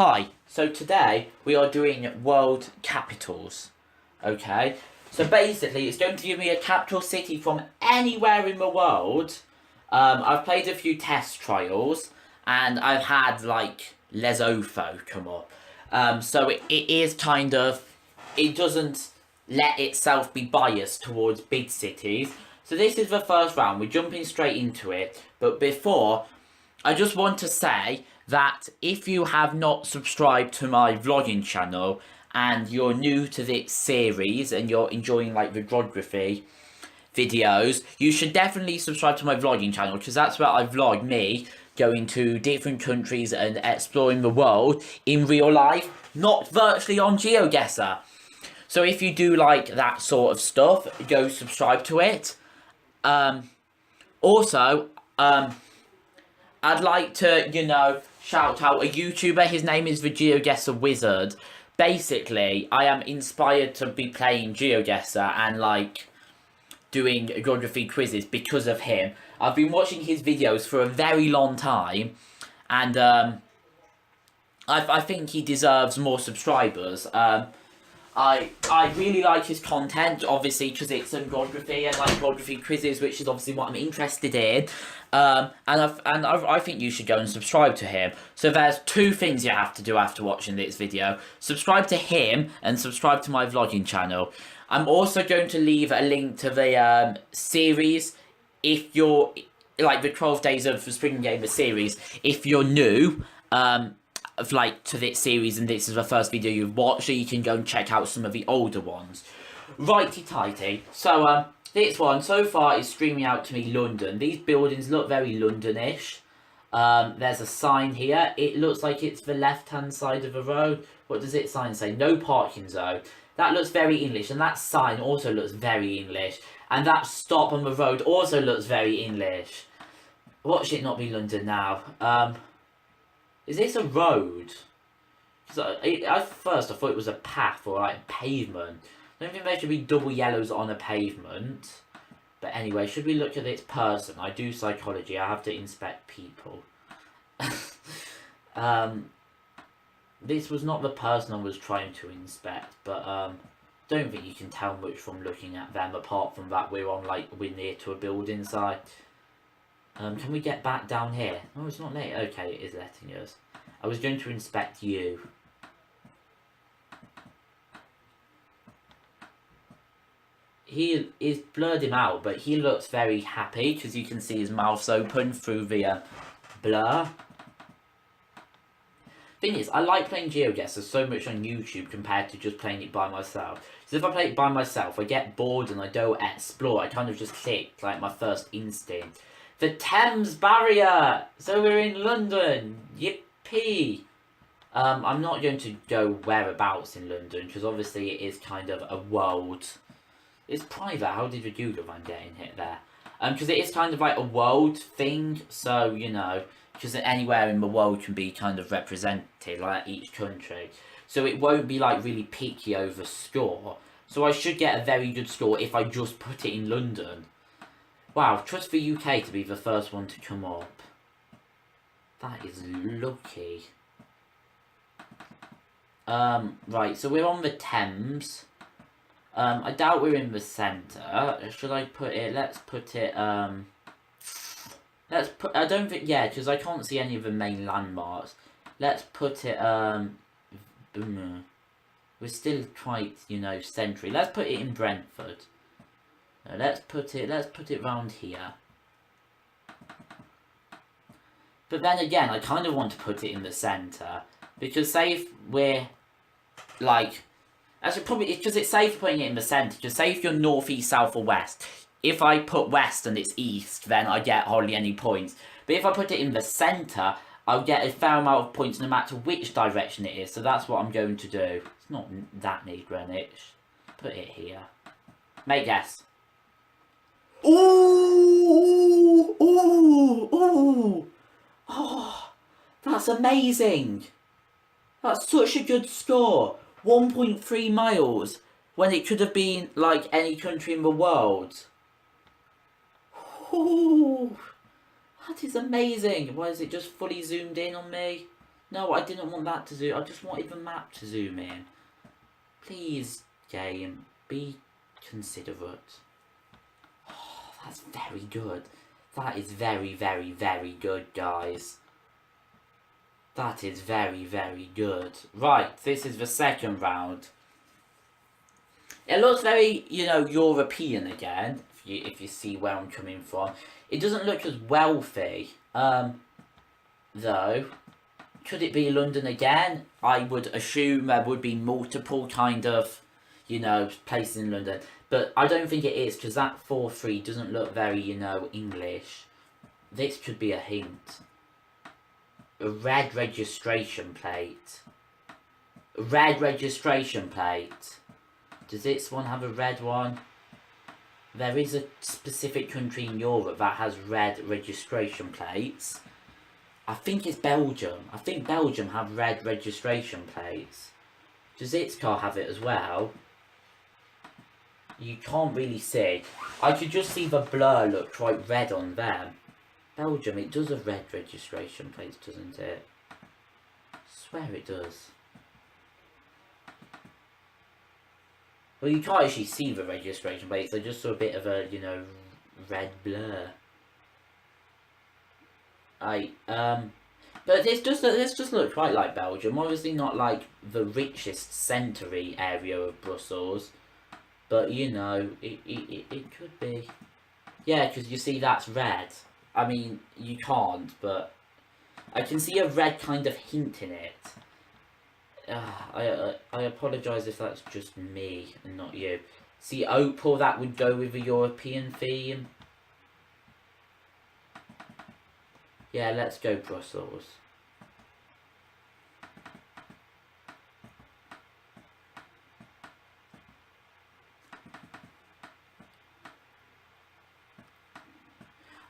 Hi, so today we are doing world capitals, okay? So basically it's going to give me a capital city from anywhere in the world. I've played a few test trials and I've had like Lesotho come up. So it is kind of, it doesn't let itself be biased towards big cities. So this is the first round, we're jumping straight into it, but before, I just want to say that if you have not subscribed to my vlogging channel and you're new to this series and you're enjoying like the geography videos, you should definitely subscribe to my vlogging channel because that's where I vlog me going to different countries and exploring the world in real life, not virtually on Geoguessr. So if you do like that sort of stuff, go subscribe to it. Also, I'd like to, shout out a YouTuber. His name is the Geoguessr Wizard. Basically, I am inspired to be playing Geoguessr and, like, doing geography quizzes because of him. I've been watching his videos for a very long time, and, I think he deserves more subscribers. I really like his content, obviously, because it's geography and like geography quizzes, which is obviously what I'm interested in. And I think you should go and subscribe to him. So there's two things you have to do after watching this video: subscribe to him and subscribe to my vlogging channel. I'm also going to leave a link to the series if you're like the 12 days of the Spriggan Gamer series. If you're new, to this series and this is the first video you've watched, so you can go and check out some of the older ones. Righty-tighty. So, this one so far is streaming out to me London. These buildings look very Londonish. There's a sign here. It looks like it's the left-hand side of the road. What does its sign say? No parking zone. That looks very English, and that sign also looks very English. And that stop on the road also looks very English. Watch it not be London now. Is this a road? At first I thought it was a path or like pavement. I don't think there should be double yellows on a pavement. But anyway, should we look at this person? I do psychology, I have to inspect people. This was not the person I was trying to inspect, but don't think you can tell much from looking at them apart from that we're near to a building site. Can we get back down here? Oh, it's not letting. Okay, it is letting us. I was going to inspect you. He is blurred him out, but he looks very happy because you can see his mouth's open through the blur. Thing is, I like playing Geoguessr so much on YouTube compared to just playing it by myself. So if I play it by myself, I get bored and I don't explore. I kind of just click like my first instinct. The Thames Barrier! So we're in London! Yippee! I'm not going to go whereabouts in London, because obviously it is kind of a world. It's private, how did you do that? I'm getting hit there. Because it is kind of like a world thing, so, because anywhere in the world can be kind of represented, like each country. So it won't be like really picky over score. So I should get a very good score if I just put it in London. Wow, trust the UK to be the first one to come up. That is lucky. Right, so we're on the Thames. I doubt we're in the centre. Should I put it, let's put it, I don't think, yeah, because I can't see any of the main landmarks. Let's put it, we're still quite, century. Let's put it in Brentford. Let's put it round here. But then again, I kind of want to put it in the centre. Because say if we're, like, actually probably, because it's safe putting it in the centre. Just say if you're north, east, south or west. If I put west and it's east, then I get hardly any points. But if I put it in the centre, I'll get a fair amount of points no matter which direction it is. So that's what I'm going to do. It's not that near Greenwich. Put it here. Make guess. Ooh! Ooh! Ooh! Oh, that's amazing! That's such a good score. 1.3 miles when it could have been like any country in the world. Ooh, that is amazing. Why is it just fully zoomed in on me? No, I didn't want that to zoom. I just wanted the map to zoom in. Please, game, be considerate. Oh, that's very good. That is very, very, very good, guys. That is very, very good. Right, this is the second round. It looks very, European again, if you see where I'm coming from. It doesn't look as wealthy, though. Could it be London again? I would assume there would be multiple kind of, places in London. But I don't think it is, because that 4-3 doesn't look very, English. This could be a hint. A red registration plate. A red registration plate. Does this one have a red one? There is a specific country in Europe that has red registration plates. I think it's Belgium. I think Belgium have red registration plates. Does its car have it as well? You can't really see. I could just see the blur look quite red on them. Belgium, it does have red registration plates, doesn't it? I swear it does. Well, you can't actually see the registration plates. They're just a bit of a, red blur. But this just look quite like Belgium. Obviously not like the richest centre-y area of Brussels, but it could be. Yeah, because you see that's red. I mean, you can't, but I can see a red kind of hint in it. I apologise if that's just me and not you. See, opal, that would go with a European theme. Yeah, let's go Brussels.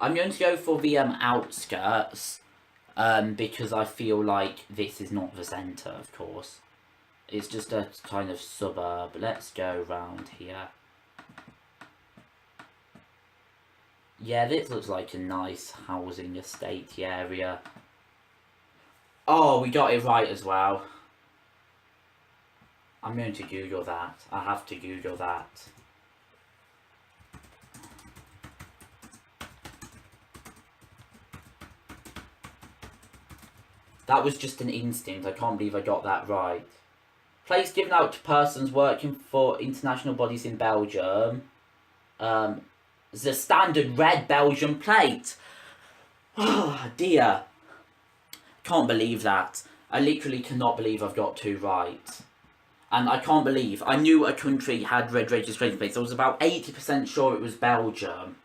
I'm going to go for the outskirts, because I feel like this is not the centre, of course. It's just a kind of suburb. Let's go round here. Yeah, this looks like a nice housing estate area. Oh, we got it right as well. I'm going to Google that. I have to Google that. That was just an instinct. I can't believe I got that right. Place given out to persons working for international bodies in Belgium. The standard red Belgian plate. Oh dear. Can't believe that. I literally cannot believe I've got 2 right. And I can't believe, I knew a country had red registration plates. I was about 80% sure it was Belgium.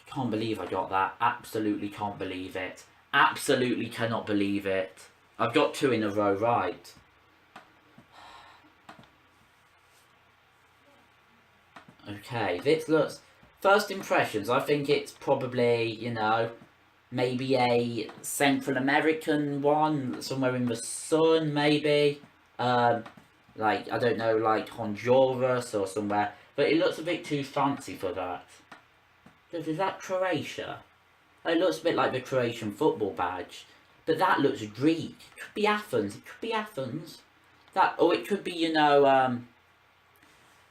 I can't believe I got that. Absolutely can't believe it. Absolutely cannot believe it. I've got 2 in a row right. Okay, this looks... First impressions, I think it's probably, maybe a Central American one, somewhere in the sun, maybe. Like, I don't know, like Honduras or somewhere. But it looks a bit too fancy for that. Is that Croatia? It looks a bit like the Croatian football badge. But that looks Greek. It could be Athens. It could be Athens. Or it could be,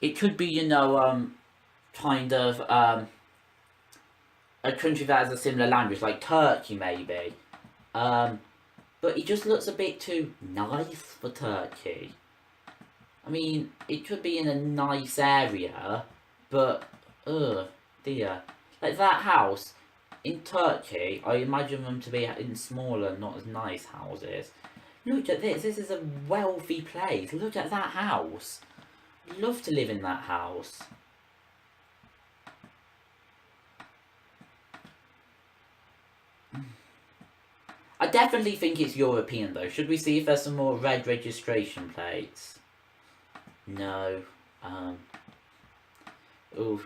it could be, kind of, a country that has a similar language, like Turkey, maybe. But it just looks a bit too nice for Turkey. I mean, it could be in a nice area, but, dear. Like that house, in Turkey, I imagine them to be in smaller, not as nice houses. Look at this is a wealthy place. Look at that house. I'd love to live in that house. I definitely think it's European though. Should we see if there's some more red registration plates? No. Oh,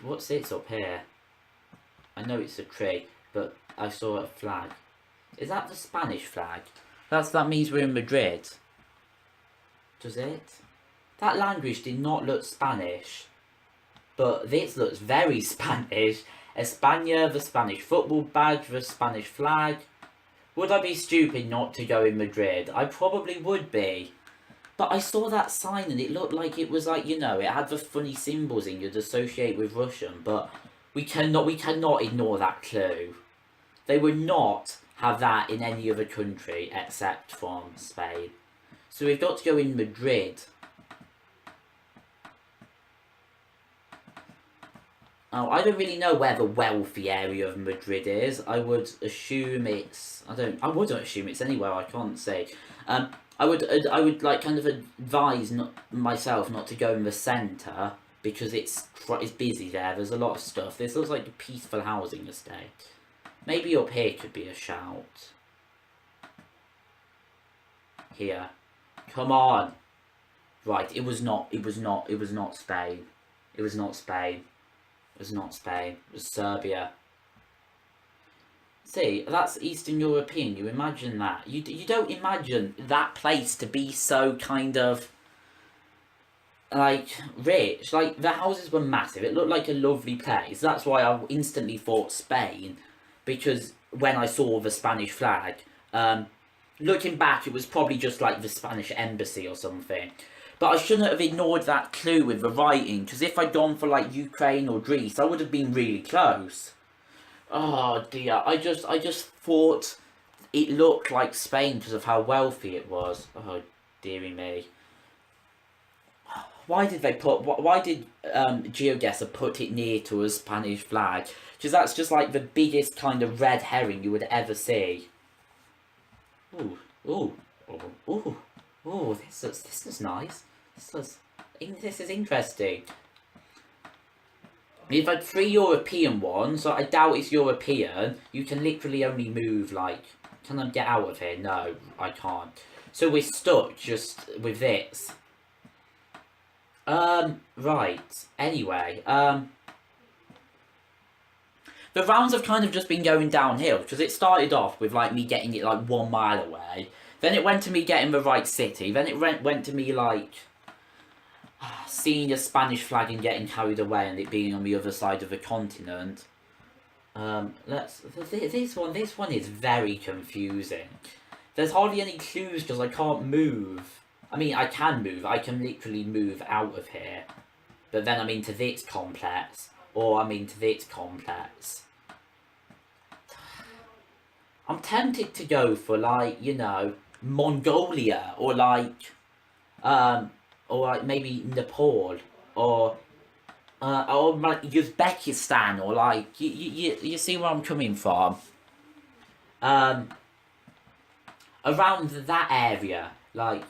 what's this up here? I know it's a tree, but I saw a flag. Is that the Spanish flag? That means we're in Madrid. Does it? That language did not look Spanish. But this looks very Spanish. España, the Spanish football badge, the Spanish flag. Would I be stupid not to go in Madrid? I probably would be. But I saw that sign and it looked like it was like, you know, it had the funny symbols in you'd associate with Russian, but we cannot ignore that clue. They would not have that in any other country except from Spain. So we've got to go in Madrid. Oh, I don't really know where the wealthy area of Madrid is. I would assume it's... I wouldn't assume it's anywhere, I can't say. I would like kind of advise myself not to go in the centre because it's busy there. There's a lot of stuff. This looks like a peaceful housing estate. Maybe up here could be a shout. Here. Come on. Right, it was not Spain. It was not Spain. It was not Spain. It was Serbia. See, that's Eastern European. You imagine that. You don't imagine that place to be so kind of, like, rich. Like, the houses were massive. It looked like a lovely place. That's why I instantly thought Spain. Because when I saw the Spanish flag, looking back, it was probably just like the Spanish embassy or something. But I shouldn't have ignored that clue with the writing. Because if I'd gone for, like, Ukraine or Greece, I would have been really close. Oh dear, I just thought it looked like Spain because of how wealthy it was. Oh dearie me. Why did Geoguessr put it near to a Spanish flag? Because that's just like the biggest kind of red herring you would ever see. Ooh, ooh, ooh, ooh, this is nice. This is interesting. We've had 3 European ones, so I doubt it's European. You can literally only move, like... Can I get out of here? No, I can't. So we're stuck just with this. Right. Anyway, the rounds have kind of just been going downhill, because it started off with, like, me getting it, like, 1 mile away. Then it went to me getting the right city. Then it went to me, like... seeing a Spanish flag and getting carried away and it being on the other side of the continent. This one is very confusing. There's hardly any clues because I can't move. I mean, I can move. I can literally move out of here. But then I'm into this complex. Or I'm into this complex. I'm tempted to go for, like, you know, Mongolia. Or like maybe Nepal, or like Uzbekistan, or like you see where I'm coming from. Around that area, like,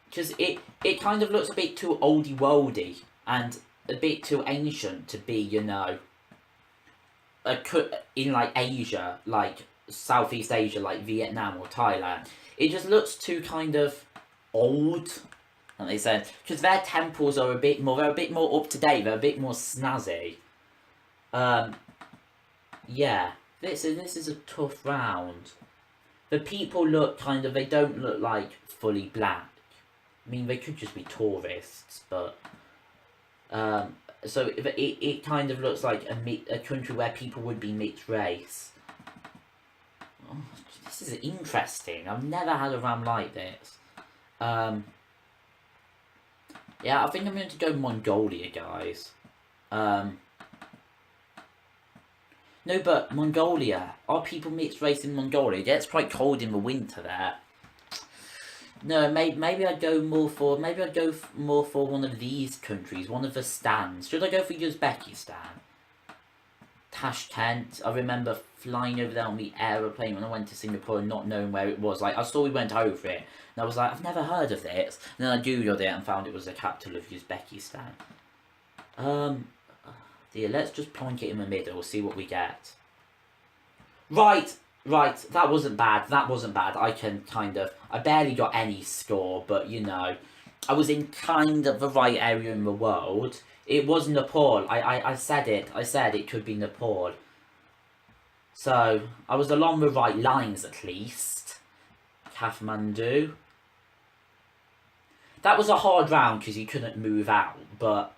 because it kind of looks a bit too oldie worldy and a bit too ancient to be, you know, in like Asia, like Southeast Asia, like Vietnam or Thailand. It just looks too kind of old. And they said, because their temples are they're a bit more up to date, they're a bit more snazzy. Yeah, this is a tough round. The people look kind of, they don't look like fully black. I mean, they could just be tourists, but so it kind of looks like a country where people would be mixed race. Oh, this is interesting. I've never had a round like this. Yeah, I think I'm going to go Mongolia, guys. No, but Mongolia. Are people mixed race in Mongolia? Yeah, it's quite cold in the winter there. No, maybe I'd go more for... Maybe I'd go more for one of these countries. One of the stands. Should I go for Uzbekistan? Tashkent. I remember flying over there on the aeroplane when I went to Singapore and not knowing where it was. Like, I saw we went over it. And I was like, I've never heard of this. And then I googled it and found it was the capital of Uzbekistan. Dear, let's just plonk it in the middle, see what we get. Right, that wasn't bad, I can kind of, I barely got any score, but you know, I was in kind of the right area in the world. It was Nepal, I said it could be Nepal. So, I was along the right lines at least. Kathmandu. That was a hard round because you couldn't move out, but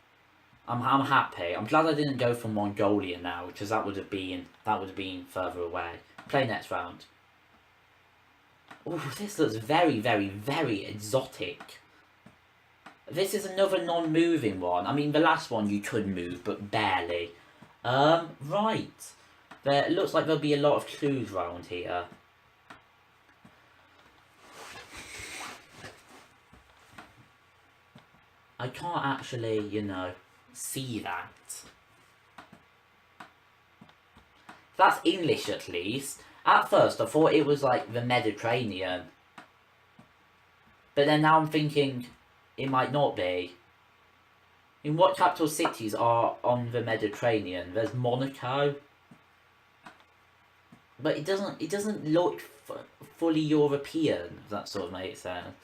I'm happy. I'm glad I didn't go for Mongolia now, because that would have been further away. Play next round. Oh, this looks very, very, very exotic. This is another non-moving one. I mean, the last one you could move, but barely. Right. There looks like there'll be a lot of clues around here. I can't actually, you know, see that. That's English at least. At first I thought it was like the Mediterranean. But then now I'm thinking it might not be. In what capital cities are on the Mediterranean? There's Monaco. But it doesn't look fully European, if that sort of makes sense.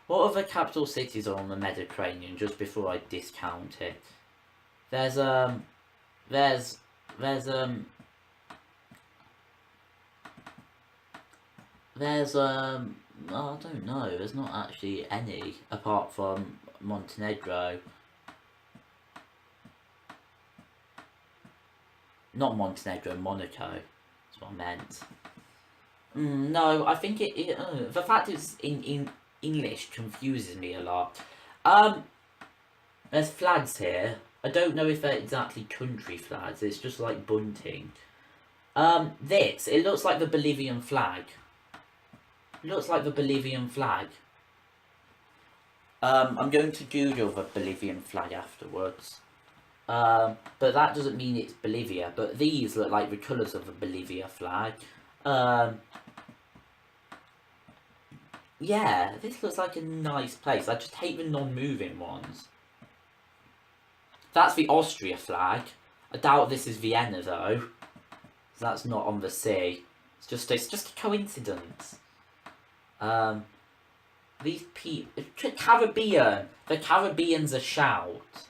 What other capital cities are on the Mediterranean, just before I discount it? There's oh, I don't know, there's not actually any, apart from Montenegro. Not Montenegro, Monaco. That's what I meant. No, I think the fact it's in English confuses me a lot. There's flags here. I don't know if they're exactly country flags, it's just like bunting. It looks like the Bolivian flag. It looks like the Bolivian flag. I'm going to Google the Bolivian flag afterwards. But that doesn't mean it's Bolivia, but these look like the colours of the Bolivia flag. Yeah, this looks like a nice place. I just hate the non-moving ones. That's the Austria flag. I doubt this is Vienna though. That's not on the sea. It's just a coincidence. These Caribbean. The Caribbean's a shout.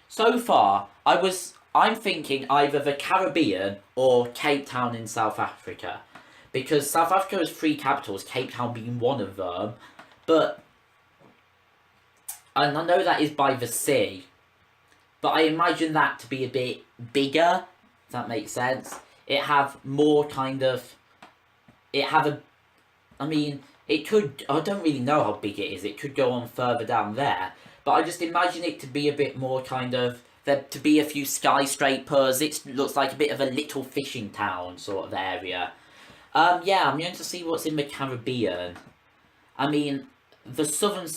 So far, I'm thinking either the Caribbean or Cape Town in South Africa. Because South Africa has 3 capitals, Cape Town being one of them. But, and I know that is by the sea. But I imagine that to be a bit bigger, if that makes sense. It have more kind of, I mean, it could, I don't really know how big it is. It could go on further down there. But I just imagine it to be a bit more kind of, there to be a few skyscrapers. It looks like a bit of a little fishing town sort of area. Yeah, I'm going to see what's in the Caribbean. I mean, the southern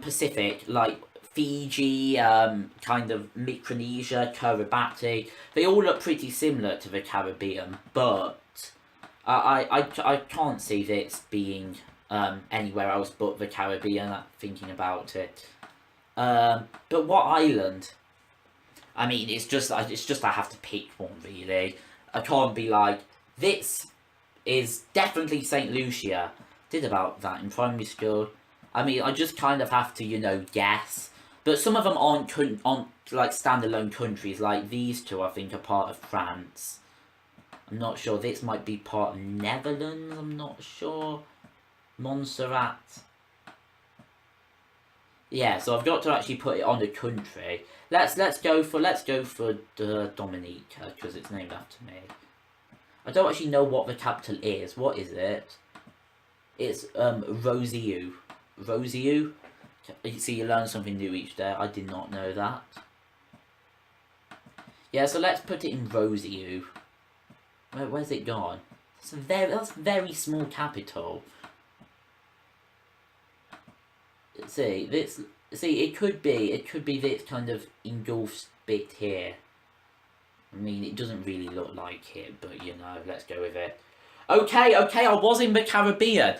Pacific, like Fiji, kind of Micronesia, Kiribati, they all look pretty similar to the Caribbean, but I can't see this being anywhere else but the Caribbean, thinking about it. But what island? I mean, it's just I have to pick one, really. I can't be like, this is definitely St. Lucia. Did about that in primary school. I mean, I just kind of have to, you know, guess. But some of them aren't like standalone countries. Like these two, I think, are part of France. I'm not sure. This might be part of Netherlands. I'm not sure. Montserrat. Yeah, so I've got to actually put it on a country. Let's go for Dominica, because it's named after me. I don't actually know what the capital is. What is it? It's Rosiu. Rosiu? You see, you learn something new each day. I did not know that. Yeah, so let's put it in Rosiu. Where's it gone? That's a very small capital. See, it could be this kind of engulfed bit here. I mean, it doesn't really look like it, but you know, let's go with it. Okay, I was in the Caribbean.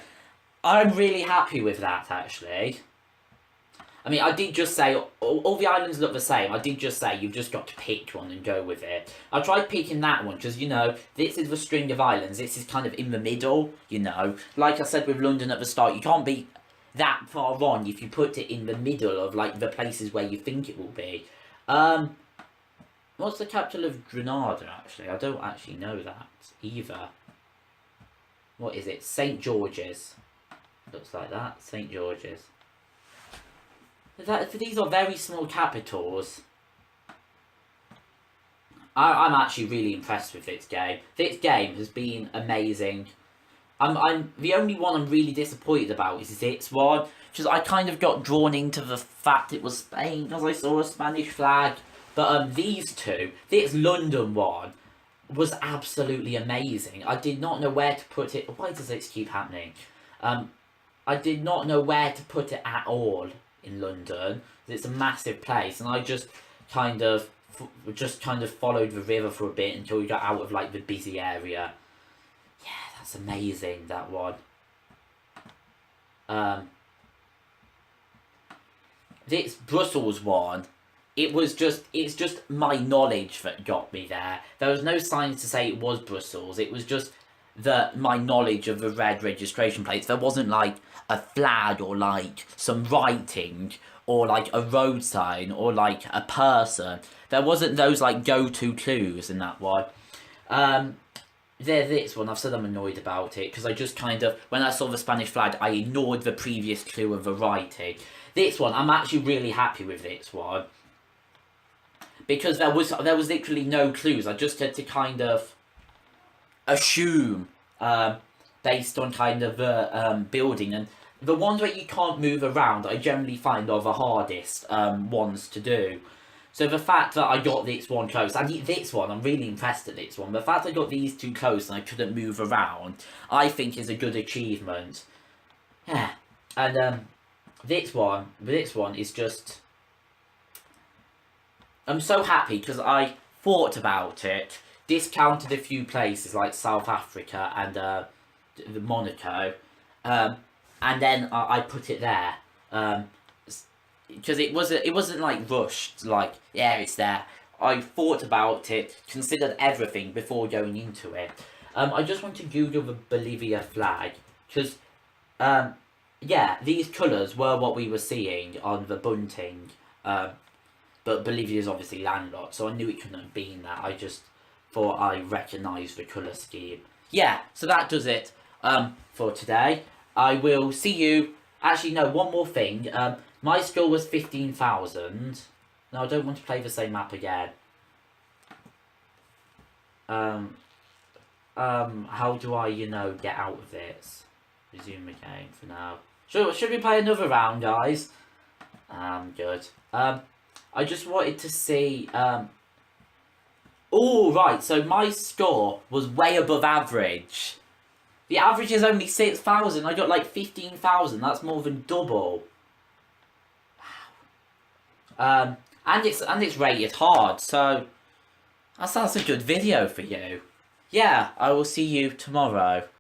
I'm really happy with that, actually. I mean, I did just say, all the islands look the same. I did just say, you've just got to pick one and go with it. I tried picking that one, because, you know, this is the string of islands. This is kind of in the middle, you know. Like I said with London at the start, you can't be that far on if you put it in the middle of, like, the places where you think it will be. What's the capital of Grenada, actually? I don't actually know that, either. What is it? St. George's. Looks like that. St. George's. These are very small capitals. I'm actually really impressed with this game. This game has been amazing. I'm the only one I'm really disappointed about is this one, because I kind of got drawn into the fact it was Spain because I saw a Spanish flag. But these two, this London one, was absolutely amazing. I did not know where to put it. Why does this keep happening? I did not know where to put it at all in London. It's a massive place, and I just kind of followed the river for a bit until we got out of like the busy area. Yeah, that's amazing, that one. This Brussels one, it's just my knowledge that got me there. There was no signs to say it was Brussels. It was just my knowledge of the red registration plates. There wasn't like a flag or like some writing or like a road sign or like a person. There wasn't those like go-to clues in that one. This one, I've said I'm annoyed about it because I just kind of, when I saw the Spanish flag, I ignored the previous clue of the writing. This one, I'm actually really happy with this one because there was literally no clues. I just had to kind of assume based on kind of the building, and the ones where you can't move around I generally find are the hardest ones to do. So the fact that I got this one close, and this one, I'm really impressed at this one. The fact I got these two close and I couldn't move around, I think is a good achievement. Yeah, and this one is just, I'm so happy because I thought about it, discounted a few places like South Africa and Monaco, and then I put it there. Because it wasn't like rushed, like, yeah, it's there. I thought about it, considered everything before going into it. I just want to Google the Bolivia flag, because, yeah, these colours were what we were seeing on the bunting, but Bolivia is obviously landlocked, so I knew it couldn't have been that. I just thought I recognised the colour scheme. Yeah, so that does it for today. I will see you. Actually, no, one more thing. My score was 15,000. No, I don't want to play the same map again. How do I, get out of this? Resume the game for now. Should we play another round, guys? Good. I just wanted to see, oh, right, so my score was way above average. The average is only 6,000. I got like 15,000. That's more than double. Wow. And it's rated hard, so that's a good video for you. Yeah, I will see you tomorrow.